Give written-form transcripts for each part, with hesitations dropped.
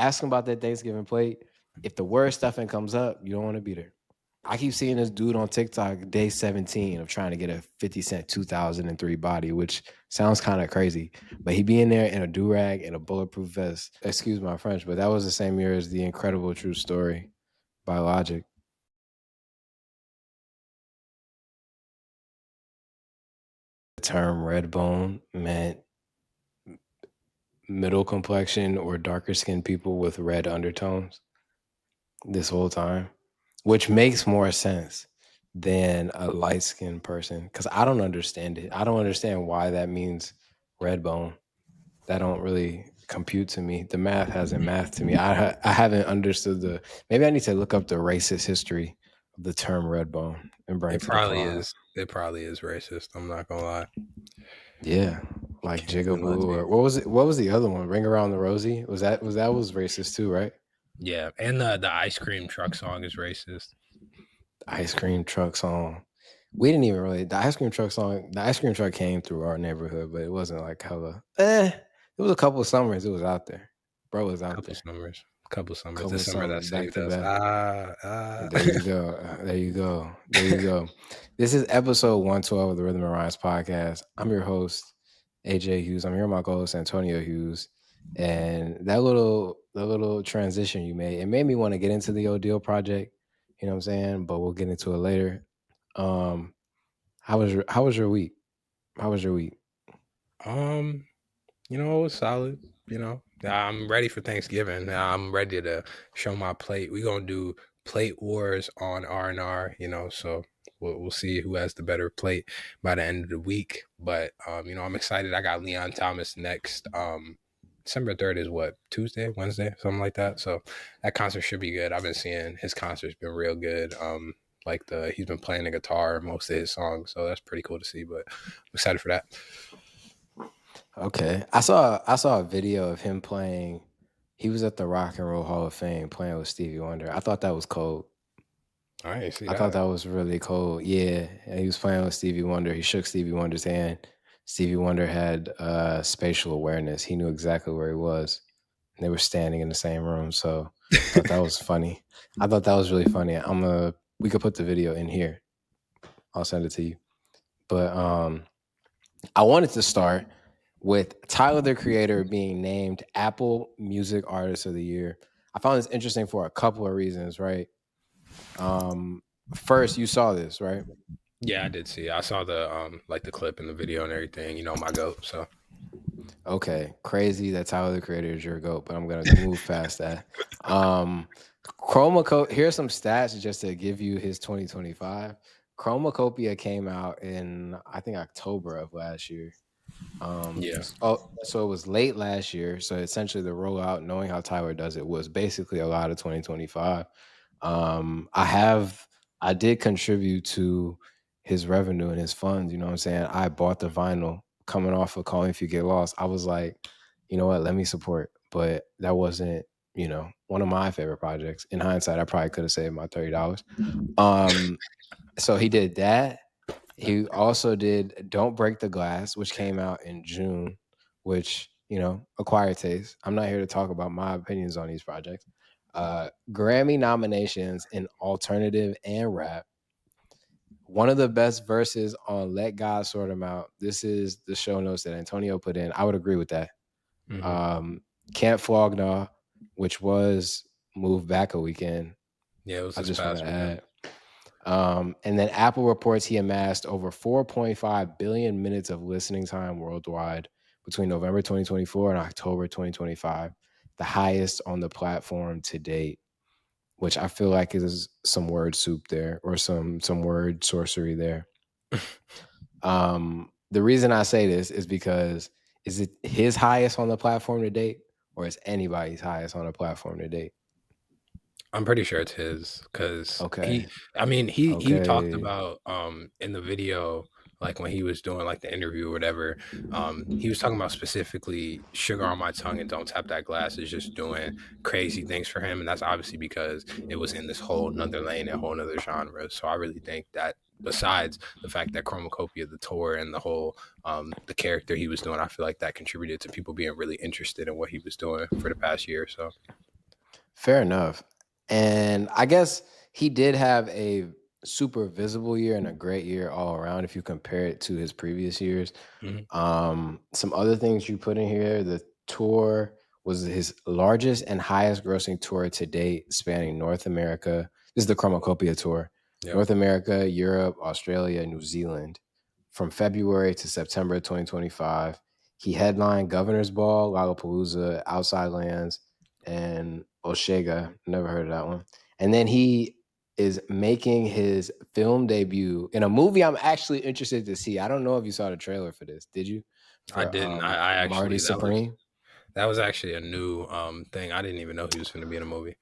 ask him about that Thanksgiving plate. If the word stuffing comes up, you don't want to be there. I keep seeing this dude on TikTok day 17 of trying to get a 50 Cent 2003 body, which sounds kind of crazy. But he be in there in a do-rag and a bulletproof vest. Excuse my French, but that was the same year as The Incredible True Story by Logic. The term red bone meant middle complexion or darker skinned people with red undertones this whole time, which makes more sense than a light skinned person because I don't understand it. I don't understand why that means red bone. That don't really compute to me. The math hasn't mathed to me. I haven't understood the. Maybe I need to look up the racist history of the term red bone and bring it to the class. It probably is racist. I'm not gonna lie. Yeah, like Jigaboo or what was it? What was the other one? Ring Around the Rosie. Was that was racist too, right? Yeah, and the ice cream truck song is racist. Ice cream truck song. We didn't even really the ice cream truck song. The ice cream truck came through our neighborhood, but it wasn't like hella. It was a couple of summers. It was out there. Bro was out there. Couple summers. Couple This summer that summers back saved to us. back. There you go. There you go. There you go. This is episode 112 of the Rhythm and Rhymes podcast. I'm your host, AJ Hughes. I'm here with my co-host Antonio Hughes. And that little transition you made, it made me want to get into the Odeal Project. You know what I'm saying? But we'll get into it later. How was your week? How was your week? You know, it was solid. You know, I'm ready for Thanksgiving. I'm ready to show my plate. We're gonna do plate wars on R&R. You know, so we'll see who has the better plate by the end of the week. But you know, I'm excited. I got Leon Thomas next. December 3rd is what, Tuesday, Wednesday, something like that. So that concert should be good. I've been seeing his concert's been real good. He's been playing the guitar most of his songs, so that's pretty cool to see. But I'm excited for that. Okay, I saw a video of him playing. He was at the Rock and Roll Hall of Fame playing with Stevie Wonder. I thought that was cold. I thought that was really cold. Yeah, and he was playing with Stevie Wonder. He shook Stevie Wonder's hand. Stevie Wonder had spatial awareness. He knew exactly where he was. And they were standing in the same room. So I thought that was funny. I thought that was really funny. We could put the video in here. I'll send it to you. But I wanted to start with Tyler, the Creator, being named Apple Music Artist of the Year. I found this interesting for a couple of reasons, right? First, you saw this, right? Yeah, I did see it. I saw the the clip and the video and everything. You know, my goat. So okay, crazy that Tyler, the Creator, is your goat, but I'm gonna move past that. Chroma Code. Here's some stats just to give you his 2025. Chromacopia came out in I think October of last year. yeah. Oh, so it was late last year. So essentially, the rollout, knowing how Tyler does it, was basically a lot of 2025. I did contribute to his revenue and his funds. You know what I'm saying? I bought the vinyl coming off of Calling If You Get Lost. I was like, you know what? Let me support. But that wasn't, one of my favorite projects. In hindsight, I probably could have saved my $30. So he did that. He also did Don't Break the Glass, which came out in June, which, acquired taste. I'm not here to talk about my opinions on these projects. Grammy nominations in alternative and rap. One of the best verses on Let God Sort Him Out. This is the show notes that Antonio put in. I would agree with that. Mm-hmm. Can't Flog Nah, which was moved back a weekend. Yeah, it was I just want to weekend. add. And then Apple reports he amassed over 4.5 billion minutes of listening time worldwide between November 2024 and October 2025, the highest on the platform to date, which I feel like is some word soup there or some word sorcery there. The reason I say this is because is it his highest on the platform to date or is anybody's highest on the platform to date? I'm pretty sure it's his because Okay. he talked about in the video, like when he was doing like the interview or whatever, he was talking about specifically Sugar on My Tongue and Don't Tap That Glass is just doing crazy things for him. And that's obviously because it was in this whole nother lane and whole nother genre. So I really think that besides the fact that Chromacopia, the tour and the whole the character he was doing, I feel like that contributed to people being really interested in what he was doing for the past year or so. Fair enough. And I guess he did have a super visible year and a great year all around if you compare it to his previous years. Mhm. Some other things you put in here, the tour was his largest and highest grossing tour to date, spanning North America. This is the Chromacopia tour. Yep. North America, Europe, Australia, New Zealand. From February to September 2025. He headlined Governor's Ball, Lollapalooza, Outside Lands, and Oshega. Never heard of that one. And then he is making his film debut in a movie I'm actually interested to see. I don't know if you saw the trailer for this. Did you? I For didn't. I Marty actually Supreme. that was actually a new thing. I didn't even know he was going to be in a movie.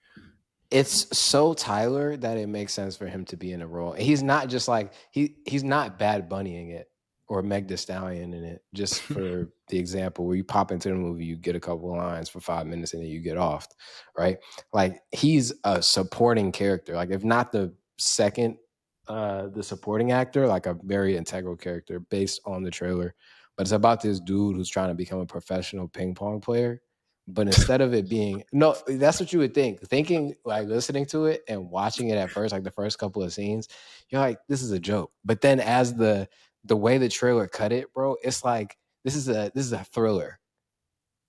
It's so Tyler that it makes sense for him to be in a role. And he's not just like he's not Bad Bunnying it or Meg Thee Stallion in it. Just for the example, where you pop into the movie, you get a couple of lines for 5 minutes, and then you get off, right? Like he's a supporting character. Like if not the second, the supporting actor, like a very integral character based on the trailer. But it's about this dude who's trying to become a professional ping pong player, but instead of it being no, that's what you would think. Thinking like listening to it and watching it at first, like the first couple of scenes, you're like, this is a joke. But then as the way the trailer cut it, bro, it's like this is a thriller.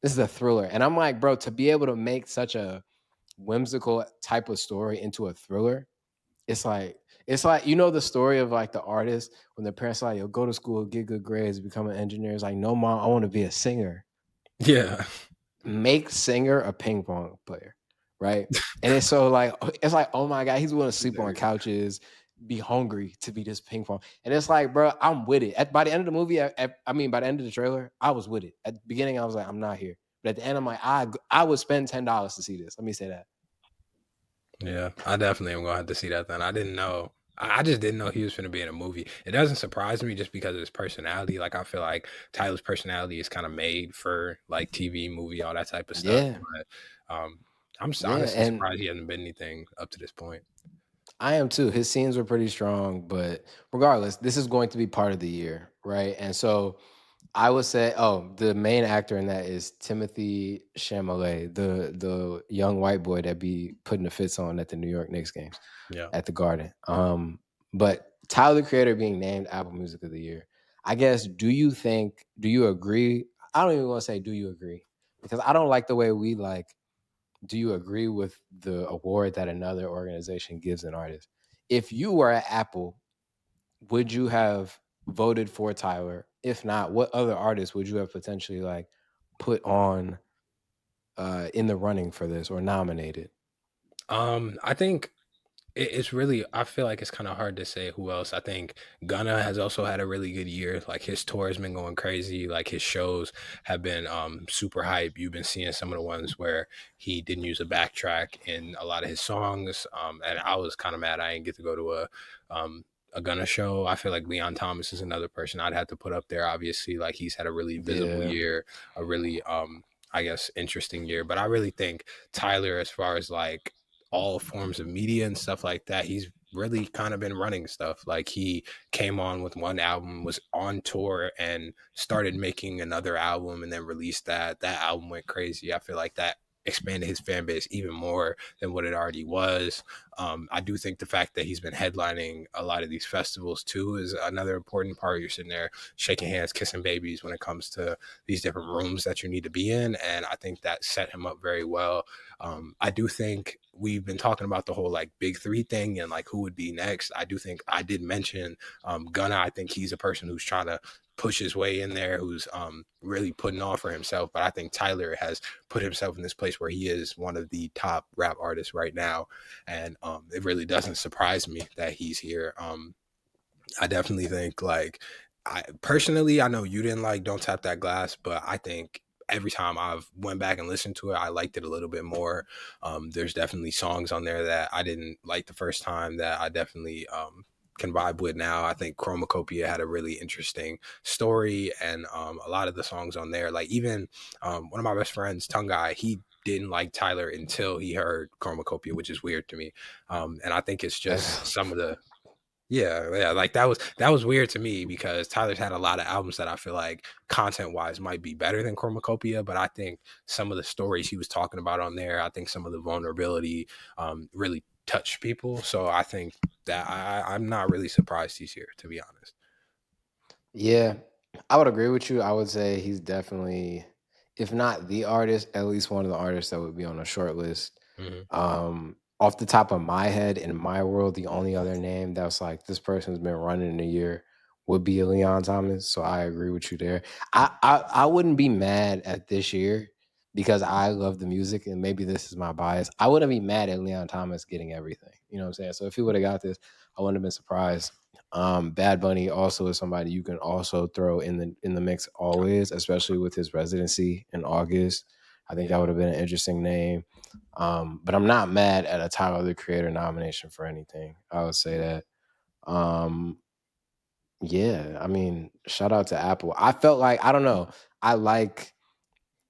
This is a thriller. And I'm like, bro, to be able to make such a whimsical type of story into a thriller, it's like you know the story of like the artist when the parents are like, yo, go to school, get good grades, become an engineer. It's like, no, mom, I want to be a singer. Yeah. Make Singer a ping pong player, right? And it's so like it's like, oh my god, he's willing to sleep on Hilarious. couches, be hungry to be this ping pong. And it's like, bro, I'm with it. By the end of the movie, I mean, by the end of the trailer, I was with it. At the beginning, I was like, I'm not here. But at the end, I'm like, I would spend $10 to see this. Let me say that. Yeah, I definitely am gonna have to see that then. I didn't know. I just didn't know he was gonna be in a movie. It doesn't surprise me just because of his personality. Like I feel like Tyler's personality is kind of made for like TV, movie, all that type of stuff. Yeah, But I'm yeah, honestly and surprised he hasn't been anything up to this point. I am too. His scenes were pretty strong, but regardless, this is going to be part of the year, right? And so I would say, oh, the main actor in that is Timothy Chalamet, the young white boy that be putting the fits on at the New York Knicks games Yeah. at the Garden. But Tyler the Creator being named Apple Music of the Year, I guess. Do you agree? I don't even want to say do you agree because I don't like the way we like. Do you agree with the award that another organization gives an artist? If you were at Apple, would you have voted for Tyler? If not, what other artists would you have potentially like put on in the running for this or nominated? I think it's really. I feel like it's kind of hard to say who else. I think Gunna has also had a really good year. Like his tour has been going crazy. Like his shows have been super hype. You've been seeing some of the ones where he didn't use a backtrack in a lot of his songs. And I was kind of mad I didn't get to go to a Gunna show. I feel like Leon Thomas is another person I'd have to put up there. Obviously, like he's had a really visible Yeah, year, a really I guess interesting year. But I really think Tyler, as far as like all forms of media and stuff like that, he's really kind of been running stuff. Like he came on with one album, was on tour, and started making another album, and then released that. That album went crazy. I feel like that expanded his fan base even more than what it already was. I do think the fact that he's been headlining a lot of these festivals too is another important part. You're sitting there shaking hands, kissing babies when it comes to these different rooms that you need to be in, and I think that set him up very well. I do think we've been talking about the whole like big three thing and like who would be next. I do think I did mention Gunna. I think he's a person who's trying to push his way in there, who's really putting on for himself. But I think Tyler has put himself in this place where he is one of the top rap artists right now. And it really doesn't surprise me that he's here. I definitely think like I personally, I know you didn't like Don't Tap That Glass, but I think every time I've went back and listened to it, I liked it a little bit more. There's definitely songs on there that I didn't like the first time that I definitely can vibe with now. I think Chromacopia had a really interesting story, and a lot of the songs on there, like even one of my best friends, Tongue Guy, he didn't like Tyler until he heard Chromacopia, which is weird to me. And I think it's just some of the Yeah, like that was weird to me because Tyler's had a lot of albums that I feel like content wise might be better than Chromacopia, but I think some of the stories he was talking about on there, I think some of the vulnerability really touched people. So I think that I'm not really surprised he's here, to be honest. Yeah, I would agree with you. I would say he's definitely, if not the artist, at least one of the artists that would be on a short list. Hmm. Off the top of my head, in my world, the only other name that's like this person's been running in a year would be Leon Thomas. So I agree with you there. I wouldn't be mad at this year because I love the music and maybe this is my bias. I wouldn't be mad at Leon Thomas getting everything. You know what I'm saying? So if he would have got this, I wouldn't have been surprised. Bad Bunny also is somebody you can also throw in the mix always, especially with his residency in August. I think that Yeah. would have been an interesting name. But I'm not mad at a Tyler the Creator nomination for anything. I would say that. Um, yeah, I mean, shout out to Apple. I felt like I don't know. I like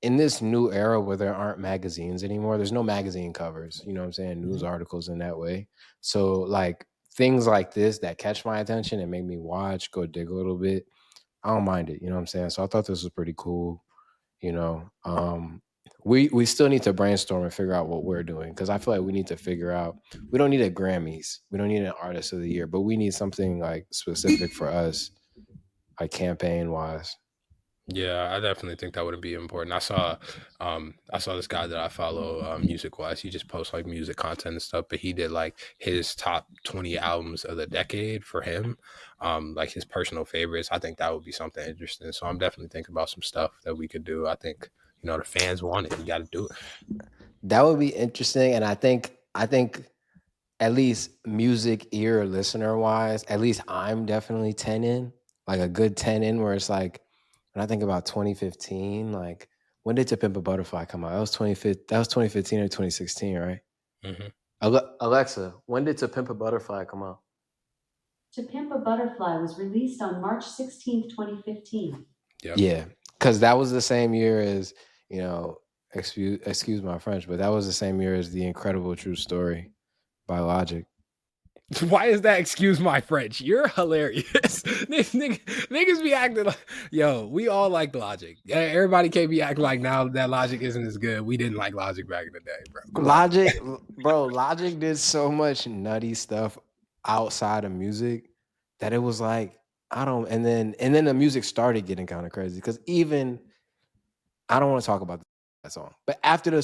in this new era where there aren't magazines anymore. There's no magazine covers. You know what I'm saying? News Mhm. articles in that way. So like things like this that catch my attention and make me watch, go dig a little bit. I don't mind it. You know what I'm saying? So I thought this was pretty cool. You know, we still need to brainstorm and figure out what we're doing because I feel like we need to figure out. We don't need a Grammys. We don't need an Artist of the Year, but we need something like specific for us, like campaign wise. Yeah, I definitely think that would be important. I saw this guy that I follow music wise. He just posts like music content and stuff, but he did like his top 20 albums of the decade for him, like his personal favorites. I think that would be something interesting. So I'm definitely thinking about some stuff that we could do. I think, the fans want it. You got to do it. That would be interesting, and I think at least music ear listener wise, at least I'm definitely 10 in, like a good 10 in, where it's like when I think about 2015, like when did To Pimp a Butterfly come out? That was 2015 or 2016, right? Hmm. Alexa, when did To Pimp a Butterfly come out? To Pimp a Butterfly was released on March 16th, 2015. Yep. Yeah, because that was the same year as, you know, excuse my French, but that was the same year as The Incredible True Story by Logic. Why is that? Excuse my French. You're hilarious. Niggas be acting like, yo, we all like Logic. Everybody can't be acting like now that Logic isn't as good. We didn't like Logic back in the day, bro. Come on. Logic did so much nutty stuff outside of music that it was like, I don't, and then the music started getting kind of crazy because even I don't want to talk about that song, but after the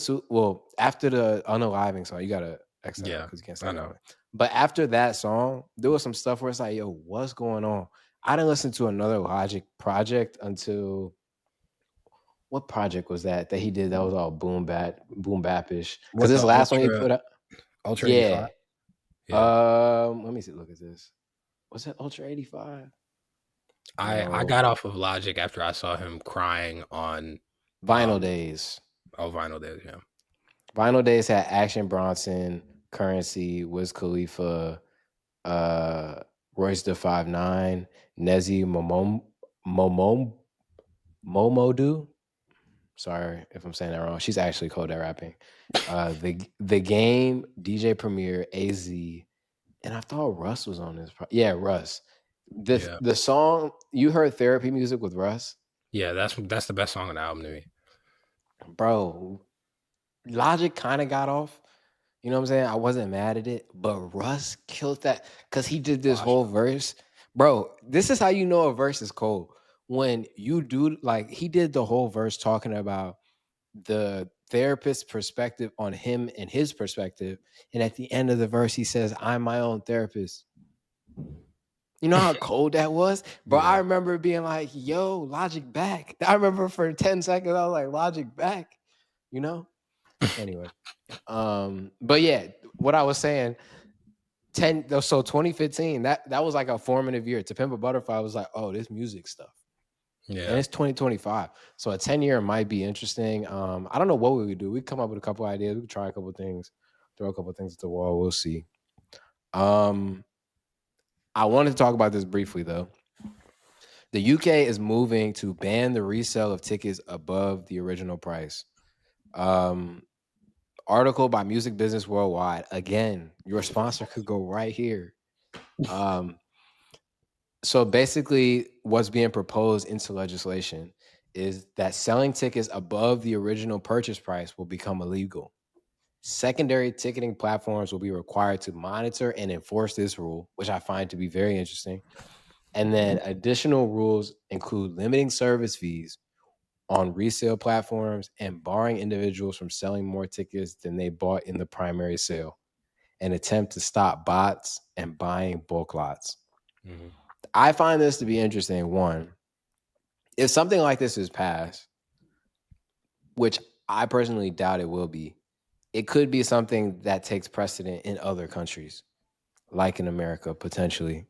unaliving song, you gotta X that out Yeah, because you can't say I that know. one. But after that song, there was some stuff where it's like, yo, what's going on? I didn't listen to another Logic project until what project was that he did that was all boom bapish? Because What this the last one he put out, Ultra 85? yeah. Yeah. Let me see. Look at this. Was it Ultra 85? I No, got off of Logic after I saw him crying on Vinyl um Days. Vinyl Days, yeah. Vinyl Days had Action Bronson, Currency, Wiz Khalifa, uh, Royce the 5'9", Nezzy Momom Momodu. Sorry if I'm saying that wrong. She's actually cold at rapping. The Game, DJ Premier, AZ, and I thought Russ was on this. Yeah, Russ. The Yeah. the song you heard therapy music with Russ, Yeah, that's the best song on the album to me. bro. Logic kind of got off. You know what I'm saying? I wasn't mad at it, but Russ killed that because he did this Washed whole up. verse. Bro, this is how you know a verse is cold. When you do like he did the whole verse talking about the therapist's perspective on him and his perspective. And at the end of the verse, he says, I'm my own therapist. You know how cold that was? Bro, I Yeah. remember being like, yo, Logic back. I remember for 10 seconds, I was like, Logic back, you know? Anyway. But yeah, what I was saying, 2015, that was like a formative year. To Pimp a Butterfly was like, oh, this music stuff. And Yeah. it's 2025. So a 10-year might be interesting. I don't know what we would do. We come up with a couple ideas. We could try a couple things, throw a couple things at the wall. We'll see. Um, I wanted to talk about this briefly though. The UK is moving to ban the resale of tickets above the original price. Um, Article by Music Business Worldwide. Again, your sponsor could go right here. So basically, what's being proposed into legislation is that selling tickets above the original purchase price will become illegal. Secondary ticketing platforms will be required to monitor and enforce this rule, which I find to be very interesting. And then additional rules include limiting service fees on resale platforms and barring individuals from selling more tickets than they bought in the primary sale, an attempt to stop bots and buying bulk lots. Mhm. I find this to be interesting. One, if something like this is passed, which I personally doubt it will be, it could be something that takes precedent in other countries, like in America, potentially.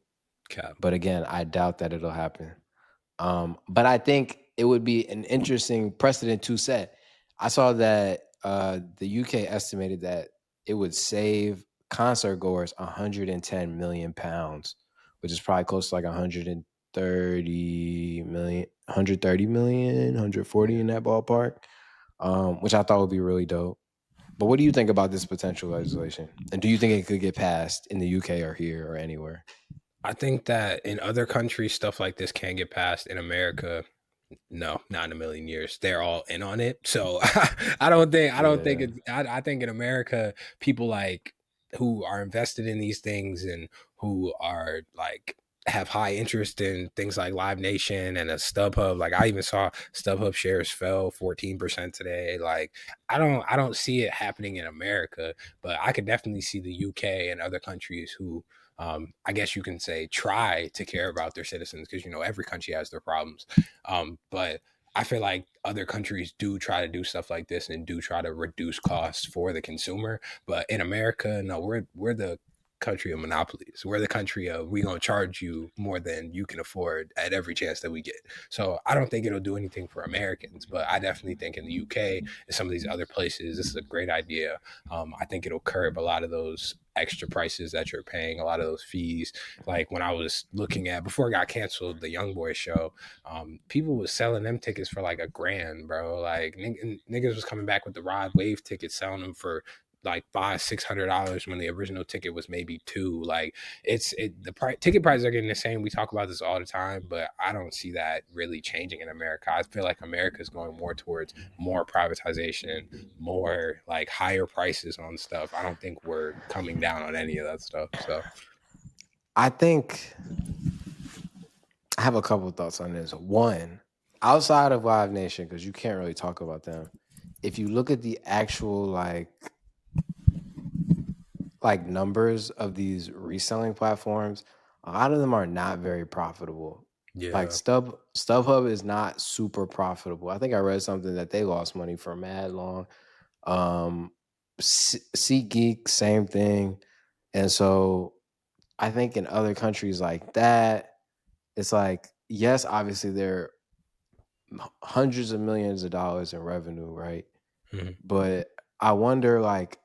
Cap. But again, I doubt that it'll happen. But I think it would be an interesting precedent to set. I saw that the UK estimated that it would save concert goers 110 million pounds, which is probably close to like 130 million, 130 million, 140 in that ballpark, which I thought would be really dope. But what do you think about this potential legislation? And do you think it could get passed in the UK or here or anywhere? I think that in other countries, stuff like this can get passed. In America, no, not in a million years. They're all in on it. So I don't think Yeah. it's, I think in America, people like who are invested in these things and who are like have high interest in things like Live Nation and a StubHub. Like I even saw StubHub shares fell 14% today. Like I don't see it happening in America, but I could definitely see the UK and other countries who I guess you can say try to care about their citizens because every country has their problems. But I feel like other countries do try to do stuff like this and do try to reduce costs for the consumer. But in America, no, we're the country of monopolies. We're the country of we gonna charge you more than you can afford at every chance that we get. So I don't think it'll do anything for Americans, but I definitely think in the UK and some of these other places, this is a great idea. I think it'll curb a lot of those extra prices that you're paying, a lot of those fees. Like when I was looking at before it got canceled, the Young Boy show, people was selling them tickets for like $1,000, bro. Like niggas was coming back with the Rod Wave tickets, selling them for like $500-600 when the original ticket was maybe $2. Like ticket prices are getting the same. We talk about this all the time, but I don't see that really changing in America. I feel like America is going more towards more privatization, more like higher prices on stuff. I don't think we're coming down on any of that stuff. So I think I have a couple of thoughts on this. One, outside of Live Nation, because you can't really talk about them, if you look at the actual like numbers of these reselling platforms, a lot of them are not very profitable. Like yeah, StubHub is not super profitable. I think I read something that they lost money for mad long. SeatGeek, same thing. And so I think in other countries like that, it's like, yes, obviously they're hundreds of millions of dollars in revenue, right? Mhm. But I wonder, like,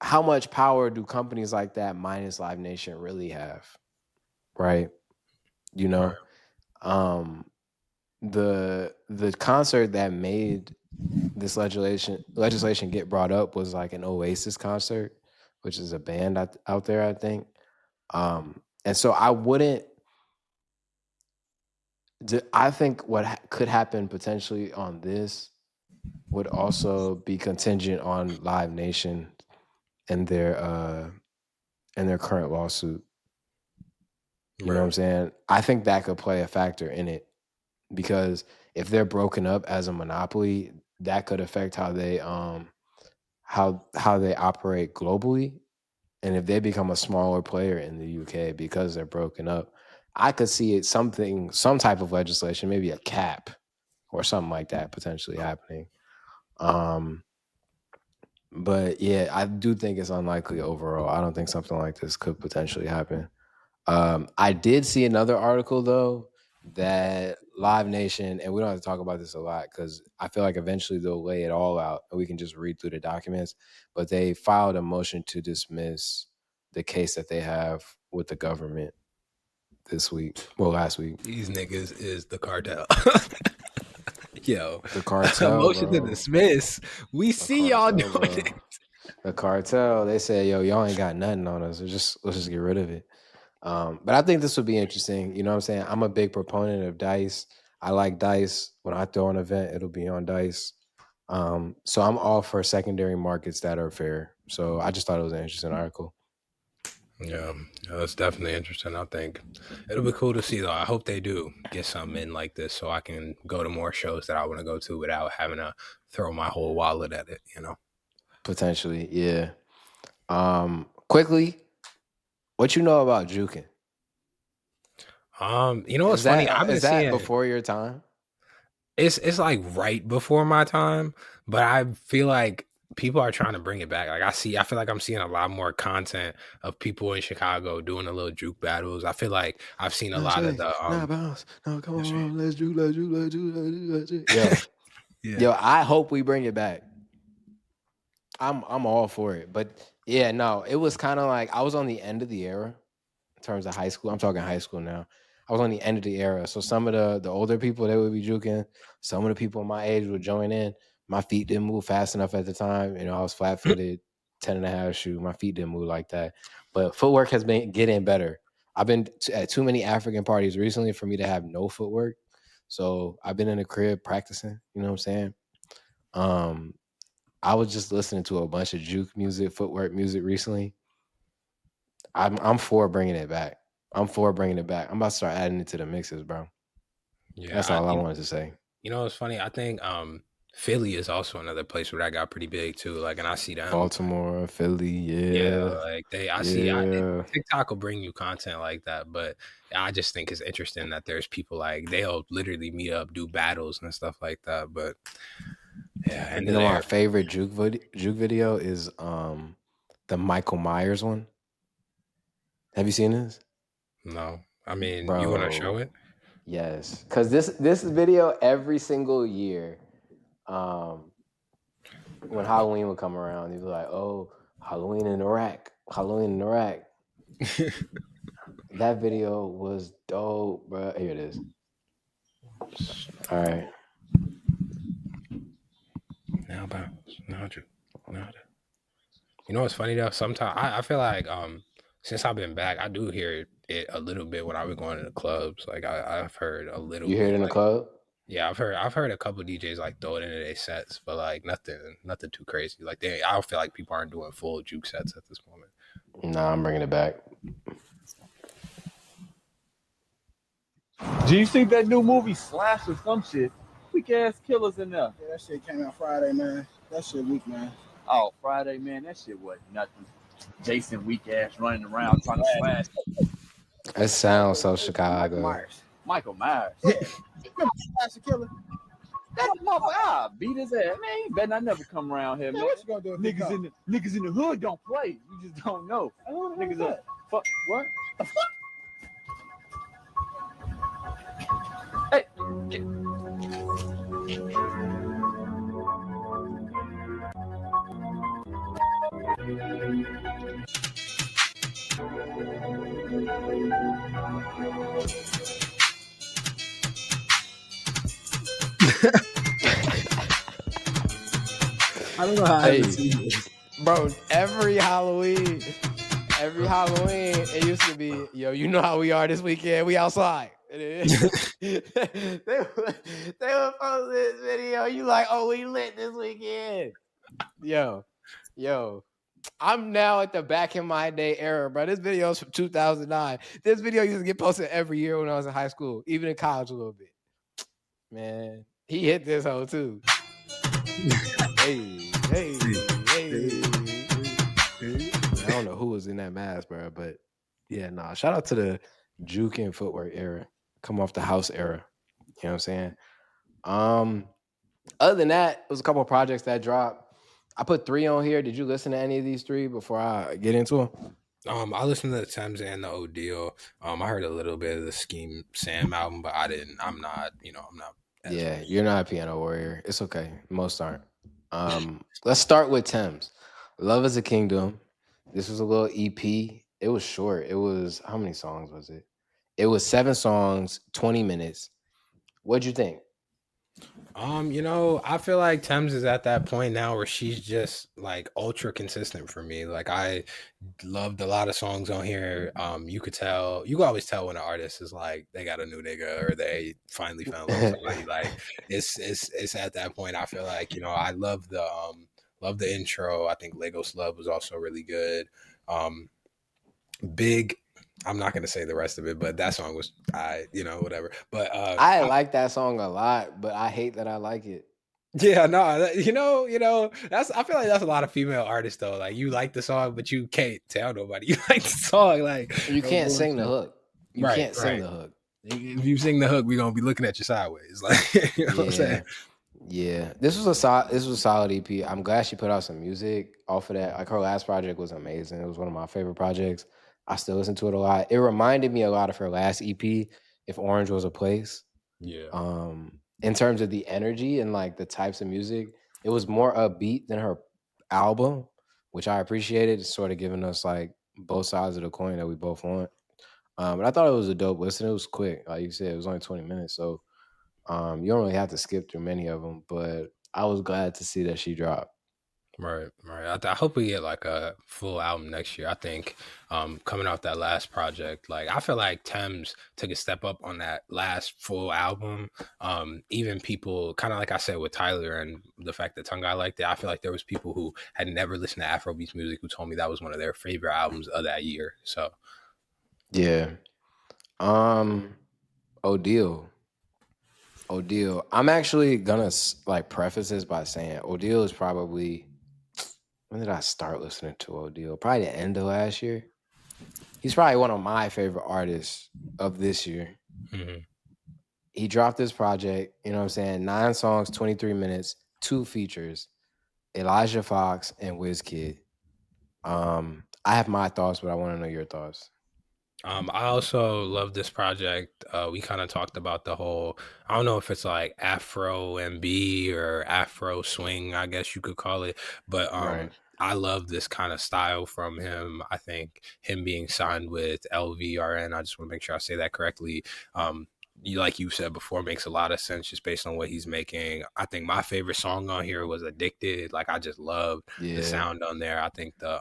how much power do companies like that minus Live Nation really have, right? You Right. know, um, the concert that made this legislation get brought up was like an Oasis concert, which is a band out there, I think. And so I wouldn't. I think what could happen potentially on this would also be contingent on Live Nation and their current lawsuit. You know what I'm Right. saying? I think that could play a factor in it because if they're broken up as a monopoly, that could affect how they how they operate globally. And if they become a smaller player in the UK because they're broken up, I could see it some type of legislation, maybe a cap or something like that potentially happening. But yeah, I do think it's unlikely overall. I don't think something like this could potentially happen. I did see another article though that Live Nation, and we don't have to talk about this a lot because I feel like eventually they'll lay it all out and we can just read through the documents. But they filed a motion to dismiss the case that they have with the government last week. These niggas is the cartel. Yo, The cartel, motion to bro. dismiss. We The see y'all cartel, doing bro. it. The cartel. They said, "Yo, y'all ain't got nothing on us. Let's just get rid of it." But I think this would be interesting. You know what I'm saying? I'm a big proponent of Dice. I like Dice. When I throw an event, it'll be on Dice. So I'm all for secondary markets that are fair. So I just thought it was an interesting article. Yeah, that's definitely interesting. I think it'll be cool to see though. I hope they do get something in like this so I can go to more shows that I want to go to without having to throw my whole wallet at it, you know. Potentially, yeah. Quickly, what you know about juking? You know what's funny? I've been Is that seeing before your time? it's like right before my time, but I feel like people are trying to bring it back. Like I feel like I'm seeing a lot more content of people in Chicago doing the little juke battles. I feel like I've seen a Nah, lot of shake, the nah, bounce. No, come let's see. on, let's juke, let's juke, let's juke, let's juke, let's juke. Yo, Yeah. yo, I hope we bring it back. I'm all for it. But yeah, no, it was kind of like I was on the end of the era in terms of high school. I'm talking high school now. I was on the end of the era. So some of the older people, they would be juking. Some of the people my age would join in. My feet didn't move fast enough at the time. You know, I was flat footed, 10 and a half shoe. My feet didn't move like that. But footwork has been getting better. I've been at too many African parties recently for me to have no footwork. So I've been in the crib practicing, you know what I'm saying? I was just listening to a bunch of juke music, footwork music recently. I'm for bringing it back. I'm for bringing it back. I'm about to start adding it to the mixes, bro. That's Yeah, all I wanted to say. you know what's funny? I think Philly is also another place where that got pretty big too. Like, and I see them. Baltimore, Philly, Yeah, yeah, like yeah. TikTok will bring you content like that, but I just think it's interesting that there's people like they'll literally meet up, do battles and stuff like that. But yeah, end You of know, the my era. favorite juke video is the Michael Myers one. Have you seen this, No, I mean, you want to show bro? it? Yes, because this video every single year, when Halloween would come around, they'd be like, "Oh, Halloween in Iraq, Halloween in Iraq." That video was dope, bro. Here it is. All right. Now bounce, now Juke, now. You know what's funny though? Sometimes I feel like since I've been back, I do hear it a little bit when I was going to the clubs. Like I've heard a little You hear it bit. in the Like club? yeah, I've heard a couple DJs like throw it into their sets, but like nothing too crazy. Like I don't feel like people aren't doing full juke sets at this moment. Nah, I'm bringing it back. Do you see that new movie Slash or some shit? Weak ass killers in there. Yeah, that shit came out Friday, man. That shit weak, man. Oh, Friday, man, that shit was nothing. Jason weak ass running around trying to slash It sounds so Michael Chicago. Myers. Michael Myers. Remember Slash the Killer? That motherfucker beat his ass. Man, he better not never come around here, Man, man. what you gonna do if he come? Niggas in the hood don't play. You just don't know. Niggas are fuck what? The fuck? Hey, I don't know how I haven't seen this. Bro, every Halloween, it used to be, yo, you know how we are this weekend. We outside. they would post this video. You like, oh, we lit this weekend. Yo. I'm now at the back in my day era, bro. This video is from 2009. This video used to get posted every year when I was in high school, even in college a little bit. Man, he hit this hoe too. Hey. I don't know who was in that mask, bro, but yeah, nah. Shout out to the juke and footwork era. Come off the house era. You know what I'm saying? Other than that, it was a couple of projects that dropped. I put 3 on here. Did you listen to any of these 3 before I get into them? I listened to the Tems and the Odeal. I heard a little bit of the Scheme Sam album, but I'm not. Yeah, you're not a piano warrior. It's okay. Most aren't. Let's start with Tems. Love is a Kingdom. This was a little EP. It was short. It was, how many songs was it? It was 7 songs, 20 minutes. What'd you think? You know, I feel like Tems is at that point now where she's just like ultra consistent for me. Like I loved a lot of songs on here. You could always tell when an artist is like they got a new nigga or they finally fell in love with somebody. Like it's at that point. I feel like, you know, I love the intro. I think Lagos Love was also really good. Big, I'm not gonna say the rest of it, but that song was whatever. But I like that song a lot, but I hate that I like it. yeah, no, that's I feel like that's a lot of female artists though. Like you like the song, but you can't tell nobody you like the song. Like You no can't sing the bullshit. hook. You Right, can't sing right. the hook. If you sing the hook, we're gonna be looking at you sideways. Like you know what I'm saying? Yeah. This was a solid EP. I'm glad she put out some music off of that. Like her last project was amazing. It was one of my favorite projects. I still listen to it a lot. It reminded me a lot of her last EP, If Orange Was a Place. Yeah. In terms of the energy and like the types of music, it was more upbeat than her album, which I appreciated. It's sort of giving us like both sides of the coin that we both want. But I thought it was a dope listen. It was quick, like you said, it was only 20 minutes, so you don't really have to skip through many of them. But I was glad to see that she dropped. Right. I hope we get like a full album next year. I think coming off that last project, like I feel like Tems took a step up on that last full album. Even people kind of like I said with Tyler and the fact that Tongue liked it, I feel like there was people who had never listened to Afrobeats music who told me that was one of their favorite albums of that year. So Yeah. Odeal. I'm actually gonna like preface this by saying Odeal is probably, when did I start listening to Odeal? Probably the end of last year. He's probably one of my favorite artists of this year. He dropped this project, you know what I'm saying? 9 songs, 23 minutes, 2 features, Elijah Fox and Wizkid. I have my thoughts, but I want to know your thoughts. I also love this project. We kind of talked about the whole, I don't know if it's like Afro MB or Afro swing, I guess you could call it. But Right. I love this kind of style from him. I think him being signed with LVRN, I just want to make sure I say that correctly. Like you said before, makes a lot of sense just based on what he's making. I think my favorite song on here was Addicted. Like I just love the sound on there. I think the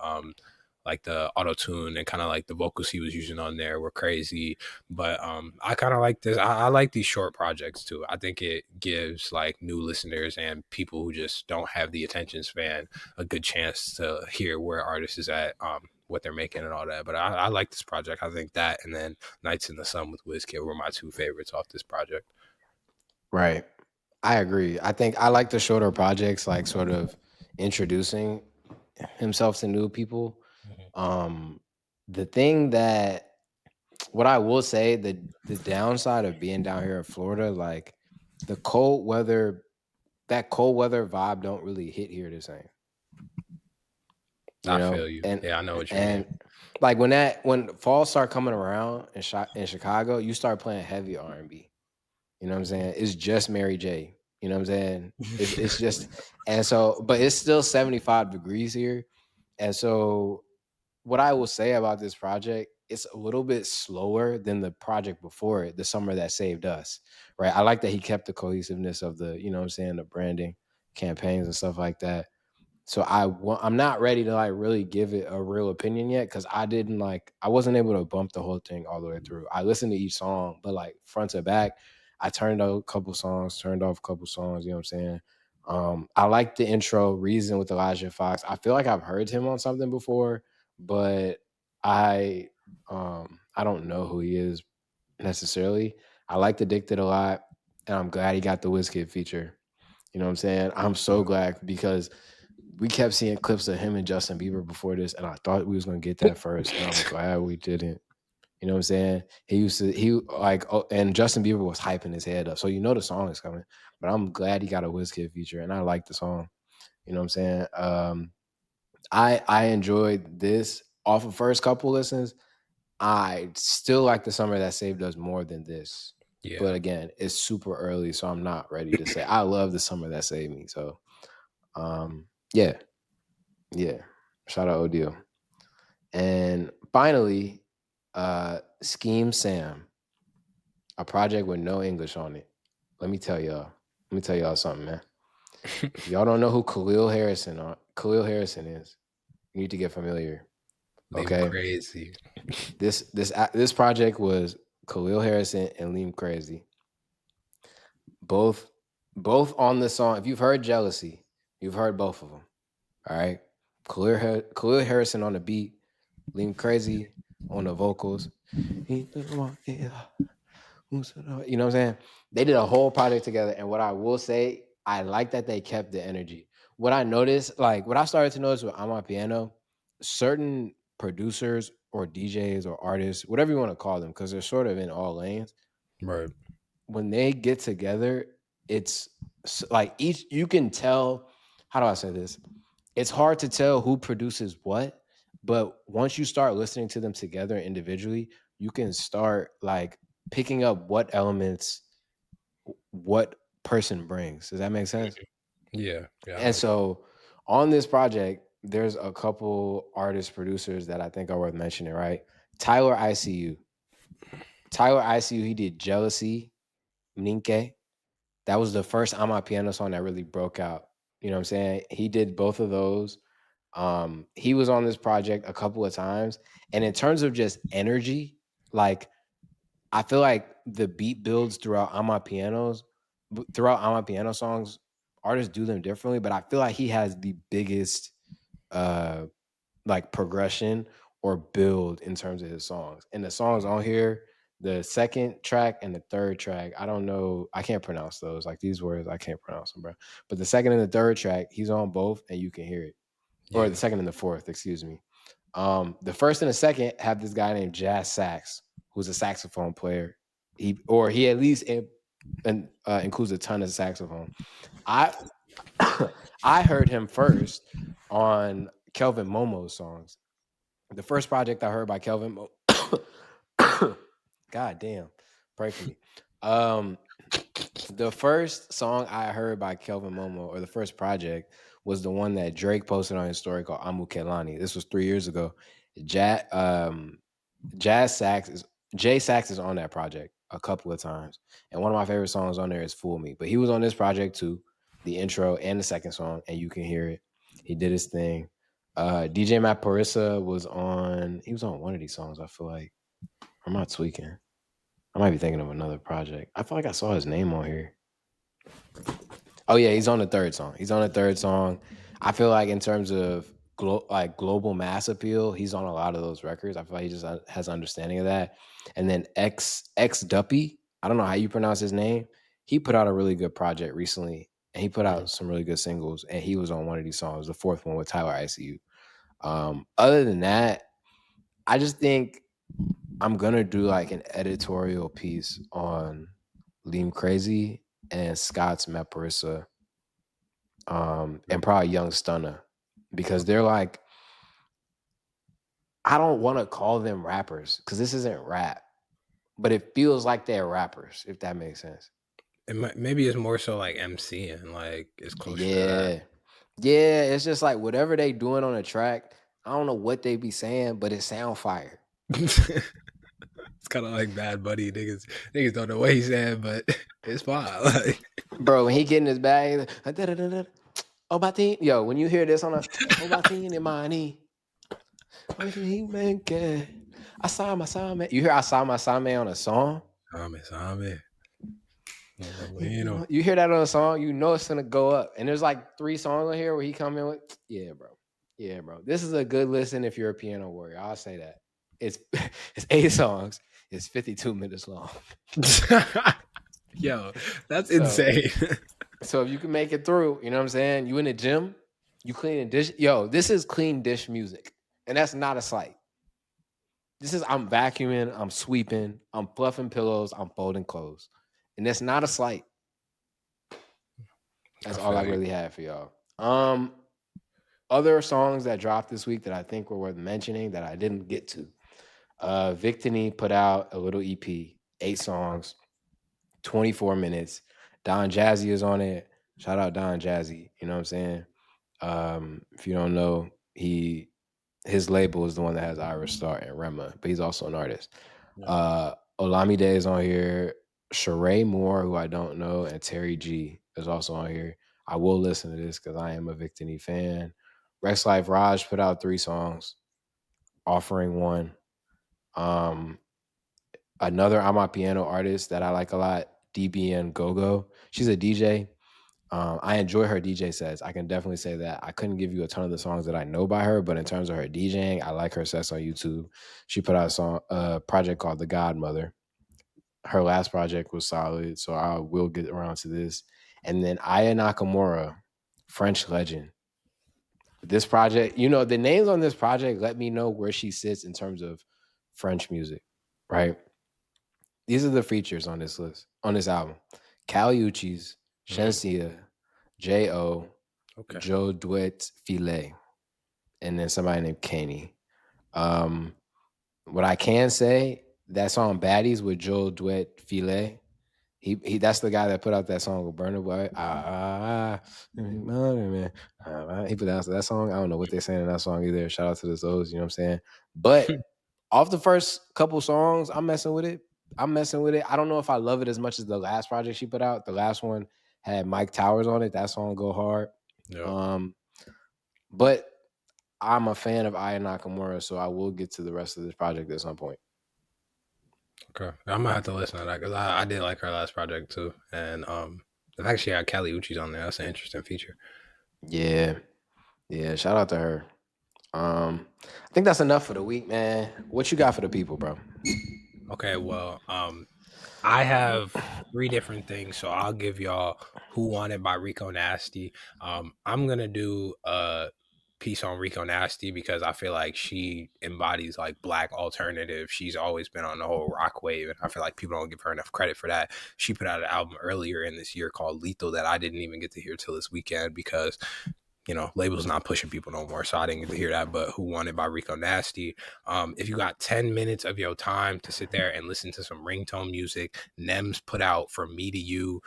auto tune and kind of like the vocals he was using on there were crazy. But I kind of like this. I like these short projects too. I think it gives like new listeners and people who just don't have the attention span a good chance to hear where artists is at, what they're making and all that. But I like this project. I think that and then Nights in the Sun with Wizkid were my 2 favorites off this project. Right. I agree. I think I like the shorter projects, like sort of introducing himself to new people. The thing that, what I will say, the downside of being down here in Florida, like the cold weather, that cold weather vibe don't really hit here the same. I feel you. Yeah, I know what you mean. Like when fall start coming around in Chicago, you start playing heavy R&B. You know what I'm saying? It's just Mary J. You know what I'm saying? It's just, and so, but it's still 75 degrees here. And so what I will say about this project, it's a little bit slower than the project before it, The Summer That Saved Us. Right. I like that he kept the cohesiveness of the, you know what I'm saying, the branding campaigns and stuff like that. So I'm not ready to like really give it a real opinion yet, because I wasn't able to bump the whole thing all the way through. I listened to each song, but like front to back, I turned out a couple songs, turned off a couple songs. You know what I'm saying? I like the intro Reason with Elijah Fox. I feel like I've heard him on something before, but I don't know who he is necessarily. I liked Addicted a lot, and I'm glad he got the Wizkid feature. You know what I'm saying? I'm so glad, because we kept seeing clips of him and Justin Bieber before this, and I thought we was gonna get that first, and I'm glad we didn't. You know what I'm saying? And Justin Bieber was hyping his head up, so you know the song is coming. But I'm glad he got a Wizkid feature, and I like the song. You know what I'm saying? I enjoyed this off of first couple listens. I still like The Summer That Saved Us more than this. Yeah. But again, it's super early, so I'm not ready to say I love The Summer That Saved Me. So yeah. Shout out Odeal. And finally, Scheme Sam, a project with no English on it. Let me tell y'all, Let me tell y'all something, man. If y'all don't know who Khalil Harrison is, you need to get familiar. Okay, Crazy. This project was Khalil Harrison and Liam Crazy, both on the song. If you've heard Jealousy, you've heard both of them. All right, Khalil Harrison on the beat, Liam Crazy on the vocals. You know what I'm saying? They did a whole project together, and what I will say, I like that they kept the energy. What I noticed, like what I started to notice with Amapiano, certain producers or DJs or artists, whatever you want to call them, because they're sort of in all lanes. Right. When they get together, it's like you can tell. How do I say this? It's hard to tell who produces what, but once you start listening to them together individually, you can start like picking up what elements what person brings. Does that make sense? Yeah. And so on this project, there's a couple artists, producers that I think are worth mentioning, right? Tyler ICU, he did Jealousy, Ninke. That was the first Amapiano song that really broke out. You know what I'm saying? He did both of those. He was on this project a couple of times. And in terms of just energy, like I feel like the beat builds throughout Amapiano songs, artists do them differently, but I feel like he has the biggest like progression or build in terms of his songs. And the songs on here, the second track and the third track, I don't know, I can't pronounce those. Like these words, I can't pronounce them, bro. But the second and the third track, he's on both and you can hear it. Or the second and the fourth, excuse me. The first and the second have this guy named Jazz Sax, who's a saxophone player. He at least includes a ton of saxophone. I I heard him first on Kelvin Momo's songs. The first project I heard by Kelvin God damn, pray for me. The first song I heard by Kelvin Momo, or the first project, was the one that Drake posted on his story called Amu Kelani. This was 3 years ago. Jay Sax is on that project a couple of times. And one of my favorite songs on there is Fool Me. But he was on this project too, the intro and the second song, and you can hear it. He did his thing. DJ Matt Parissa was on one of these songs, I feel like. I'm not tweaking. I might be thinking of another project. I feel like I saw his name on here. Oh yeah, he's on the third song. I feel like in terms of global mass appeal, he's on a lot of those records. I feel like he just has understanding of that. And then X Duppy, I don't know how you pronounce his name. He put out a really good project recently, and he put out some really good singles. And he was on one of these songs, the fourth one with Tyler ICU. Other than that, I just think I'm gonna do like an editorial piece on Liam Crazy and Scott's Maparissa, and probably Young Stunner, because they're like, I don't want to call them rappers because this isn't rap, but it feels like they're rappers, if that makes sense. Maybe it's more so like MCing, like it's closer to that. Yeah, it's just like whatever they doing on a track, I don't know what they be saying, but it sound fire. It's kind of like Bad Buddy. Niggas don't know what he's saying, but it's fine. Like, bro, when he get in his bag, yo, when you hear this on a I saw my Same. You hear I saw my Same on a song? Same. You hear that on a song, you know it's gonna go up. And there's like 3 songs on here where he come in with, yeah, bro. This is a good listen if you're a piano warrior. I'll say that. It's 8 songs. It's 52 minutes long. Yo, that's insane. So if you can make it through, you know what I'm saying? You in the gym, you cleaning dish. Yo, this is clean dish music. And that's not a slight. This is I'm vacuuming, I'm sweeping, I'm fluffing pillows, I'm folding clothes. And that's not a slight. That's all I really have for y'all. Other songs that dropped this week that I think were worth mentioning that I didn't get to. Victini put out a little EP, 8 songs, 24 minutes. Don Jazzy is on it. Shout out Don Jazzy. You know what I'm saying? If you don't know, his label is the one that has Irish Star and Rema, but he's also an artist. Olamide is on here. Sheree Moore, who I don't know, and Terry G. is also on here. I will listen to this because I am a Victini fan. Rex Life Raj put out 3 songs, Offering one. Another Amapiano artist that I like a lot, DBN Gogo. She's a DJ. I enjoy her DJ sets. I can definitely say that. I couldn't give you a ton of the songs that I know by her, but in terms of her DJing, I like her sets on YouTube. She put out a project called The Godmother. Her last project was solid, so I will get around to this. And then Aya Nakamura, French legend. This project, the names on this project let me know where she sits in terms of French music, right? These are the features on this list, on this album. Kali Uchis, Shensia, J.O., Okay. Joe Duet Filet, and then somebody named Kanye. What I can say, that song Baddies with Joe Duet Filet, he that's the guy that put out that song with Burna Boy. He put out that song. I don't know what they're saying in that song either. Shout out to the Zoes, you know what I'm saying? But off the first couple songs, I'm messing with it. I don't know if I love it as much as the last project she put out. The last one had Mike Towers on it. That song go hard. Yeah. But I'm a fan of Aya Nakamura, so I will get to the rest of this project at some point. Okay, I'm gonna have to listen to that because I did like her last project too, and the fact she had Kali Uchis on there, that's an interesting feature. Yeah, shout out to her. I think that's enough for the week, man. What you got for the people, bro? Okay, well, I have 3 different things, so I'll give y'all Who Wanted by Rico Nasty. I'm gonna do a piece on Rico Nasty because I feel like she embodies like Black alternative. She's always been on the whole rock wave, and I feel like people don't give her enough credit for that. She put out an album earlier in this year called Lethal that I didn't even get to hear till this weekend because labels not pushing people no more, so I didn't get to hear that. But Who Wanted by Rico Nasty. If you got 10 minutes of your time to sit there and listen to some ringtone music, Tems put out From Me to You.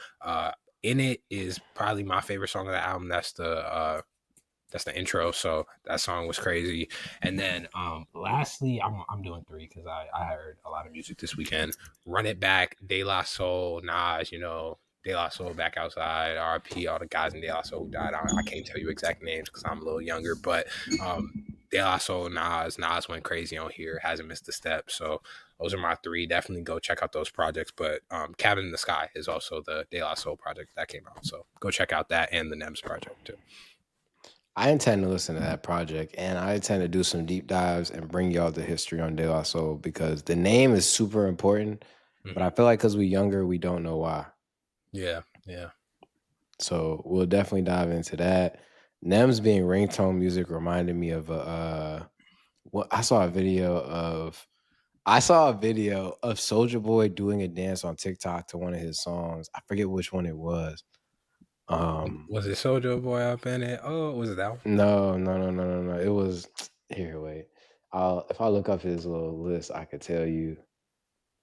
In it is probably my favorite song of the album. That's the intro, so that song was crazy. And then lastly, I'm doing 3 because I heard a lot of music this weekend. Run It Back, De La Soul, Nas, De La Soul, Back Outside, RP, all the guys in De La Soul who died. I can't tell you exact names because I'm a little younger, but De La Soul, Nas went crazy on here, hasn't missed a step. So those are my 3. Definitely go check out those projects. But Cabin in the Sky is also the De La Soul project that came out. So go check out that and the Tems project too. I intend to listen to that project, and I intend to do some deep dives and bring y'all the history on De La Soul because the name is super important, but I feel like because we're younger, we don't know why. Yeah. So we'll definitely dive into that. Tems being ringtone music reminded me of I saw a video of Soulja Boy doing a dance on TikTok to one of his songs. I forget which one it was. Was it Soulja Boy up in it? Oh, was it that one? No. It was here. Wait, if I look up his little list, I could tell you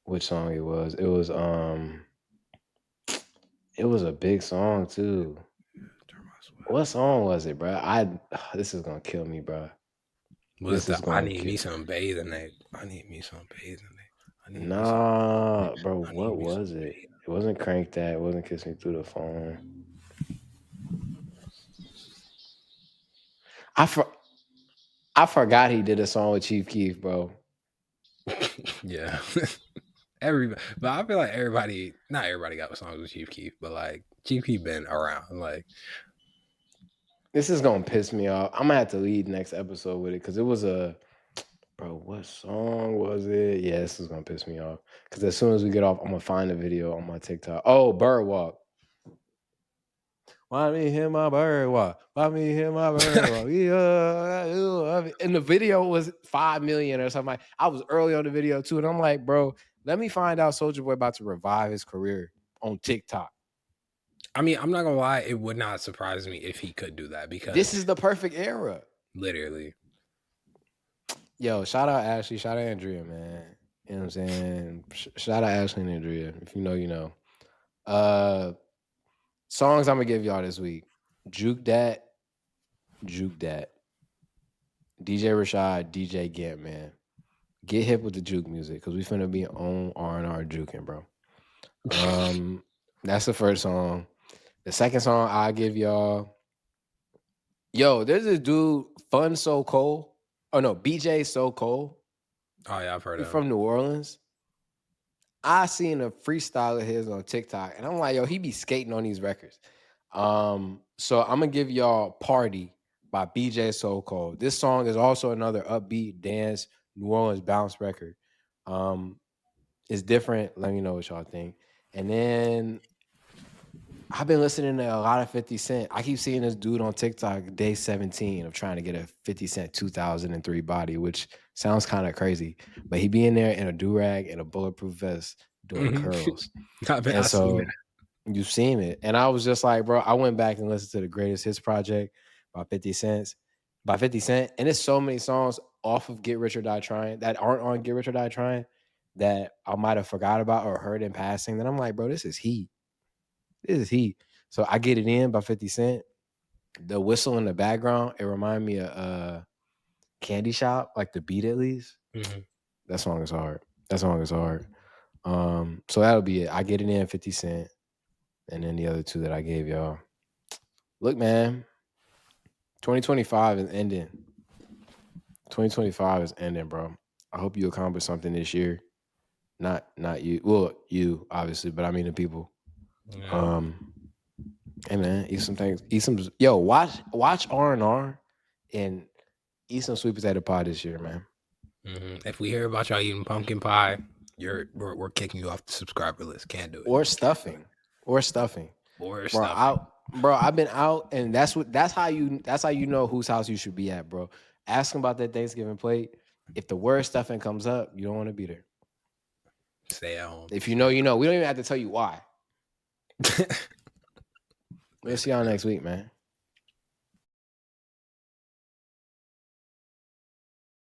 which song it was. It was a big song too. What song was it, bro? This is gonna kill me, bro. I need me some bathing ape. Nah, bro. What was it? It wasn't Crank That. It wasn't Kiss Me Through the Phone. I forgot he did a song with Chief Keef, bro. Yeah. But I feel like not everybody got songs with Chief Keef, but like Chief Keef been around. Like, this is gonna piss me off. I'm gonna have to lead next episode with it because it was what song was it? Yeah, this is gonna piss me off because as soon as we get off, I'm gonna find the video on my TikTok. Oh, Bird Walk. Why me hear my bird walk? Why me hear my bird walk? Yeah, and the video was 5 million or something. I was early on the video too, and I'm like, bro, let me find out Soulja Boy about to revive his career on TikTok. I mean, I'm not gonna lie, it would not surprise me if he could do that because this is the perfect era. Literally. Yo, shout out Ashley, shout out Andrea, man. You know what I'm saying? Shout out Ashley and Andrea. If you know, you know. Songs I'm gonna give y'all this week. Juke Dat. DJ Rashad, DJ Gant, man. Get hip with the juke music because we finna be on R&R juking, bro. That's the first song. The second song I give y'all. Yo, there's this dude, Fun So Cold. Oh no, BJ So Cold. Oh yeah, I've heard He's of him. from New Orleans. I seen a freestyle of his on TikTok, and I'm like, yo, he be skating on these records. So I'm gonna give y'all "Party" by BJ So Cold. This song is also another upbeat dance New Orleans bounce record. It's different. Let me know what y'all think. And then I've been listening to a lot of 50 Cent. I keep seeing this dude on TikTok, day 17 of trying to get a 50 Cent 2003 body, which sounds kind of crazy. But he be in there in a do-rag and a bulletproof vest doing curls. I seen that. You've seen it. And I was just like, bro, I went back and listened to the Greatest Hits Project by 50 Cent. And there's so many songs off of Get Rich or Die Trying that aren't on Get Rich or Die Trying that I might have forgot about or heard in passing. Then I'm like, bro, this is heat. This is heat. So I Get It In by 50 Cent. The whistle in the background, it reminded me of Candy Shop, like the beat at least. Mm-hmm. That song is hard. So that'll be it. I Get It In, 50 Cent. And then the other two that I gave y'all. Look, man, 2025 is ending. 2025 is ending, bro. I hope you accomplish something this year. Not you. Well, you, obviously, but I mean the people. Yeah. Hey, man, eat some things. Yo, watch R&R and eat some sweet potato pie this year, man. Mm-hmm. If we hear about y'all eating pumpkin pie, we're kicking you off the subscriber list. Can't do it. Or stuffing. Bro, I've been out, and that's how you know whose house you should be at, bro. Ask them about that Thanksgiving plate. If the word stuffing comes up, you don't want to be there. Stay at home. If you know, you know. We don't even have to tell you why. We'll see y'all next week, man.